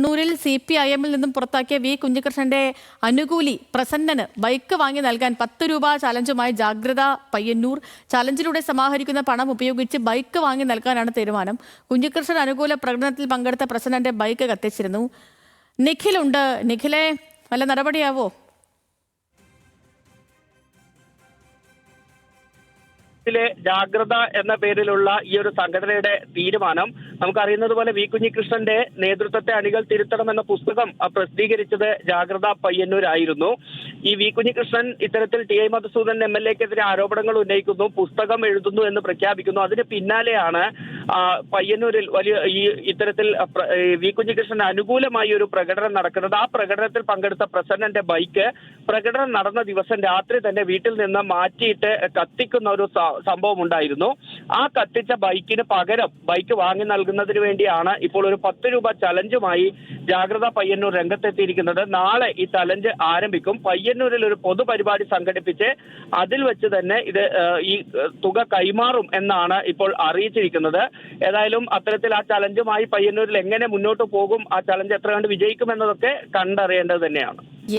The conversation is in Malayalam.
കണ്ണൂരിൽ CPIM-ൽ നിന്നും പുറത്താക്കിയ വി കുഞ്ഞികൃഷ്ണന്റെ അനുകൂലി പ്രസന്നന് ബൈക്ക് വാങ്ങി നൽകാൻ 10 രൂപ ചാലഞ്ചുമായി ജാഗ്രത പയ്യന്നൂർ. ചാലഞ്ചിലൂടെ സമാഹരിക്കുന്ന പണം ഉപയോഗിച്ച് ബൈക്ക് വാങ്ങി നൽകാനാണ് തീരുമാനം. കുഞ്ഞികൃഷ്ണൻ അനുകൂല പ്രകടനത്തിൽ പങ്കെടുത്ത പ്രസന്നന്റെ ബൈക്ക് കത്തിച്ചിരുന്നു. നിഖിലുണ്ട്. നിഖിലെ, വല്ല നടപടിയാവോ? ജാഗ്രത എന്ന പേരിലുള്ള ഈ ഒരു സംഘടനയുടെ തീരുമാനം നമുക്കറിയുന്നത് പോലെ വി കുഞ്ഞികൃഷ്ണന്റെ നേതൃത്വത്തെ അണികൾ തിരുത്തണമെന്ന പുസ്തകം പ്രസിദ്ധീകരിച്ചത് ജാഗ്രത പയ്യന്നൂരായിരുന്നു. ഈ വി കുഞ്ഞികൃഷ്ണൻ ഇത്തരത്തിൽ TI മധുസൂദൻ MLA-ക്കെതിരെ ആരോപണങ്ങൾ ഉന്നയിക്കുന്നു, പുസ്തകം എഴുതുന്നു എന്ന് പ്രഖ്യാപിക്കുന്നു. അതിന് പിന്നാലെയാണ് പയ്യന്നൂരിൽ ഇത്തരത്തിൽ വി കുഞ്ഞികൃഷ്ണന് അനുകൂലമായി ഒരു പ്രകടനം നടക്കുന്നത്. ആ പ്രകടനത്തിൽ പങ്കെടുത്ത പ്രസന്നന്റെ ബൈക്ക് പ്രകടനം നടന്ന ദിവസം രാത്രി തന്നെ വീട്ടിൽ നിന്ന് മാറ്റിയിട്ട് കത്തിക്കുന്ന ഒരു സംഭവം ഉണ്ടായിരുന്നു. ആ കത്തിച്ച ബൈക്കിന് പകരം ബൈക്ക് വാങ്ങി നൽകുന്നതിന് വേണ്ടിയാണ് ഇപ്പോൾ ഒരു 10 രൂപ ചലഞ്ചുമായി ജാഗ്രത പയ്യന്നൂർ രംഗത്തെത്തിയിരിക്കുന്നത്. നാളെ ഈ ചലഞ്ച് ആരംഭിക്കും. പയ്യന്നൂരിൽ ഒരു പൊതുപരിപാടി സംഘടിപ്പിച്ച് അതിൽ വെച്ച് തന്നെ ഈ തുക കൈമാറും എന്നാണ് ഇപ്പോൾ അറിയിച്ചിരിക്കുന്നത്. ഏതായാലും അത്തരത്തിൽ ആ ചലഞ്ചുമായി പയ്യന്നൂരിൽ എങ്ങനെ മുന്നോട്ട് പോകും, ആ ചലഞ്ച് എത്ര കണ്ട് വിജയിക്കുമെന്നതൊക്കെ കണ്ടറിയേണ്ടത് തന്നെയാണ്.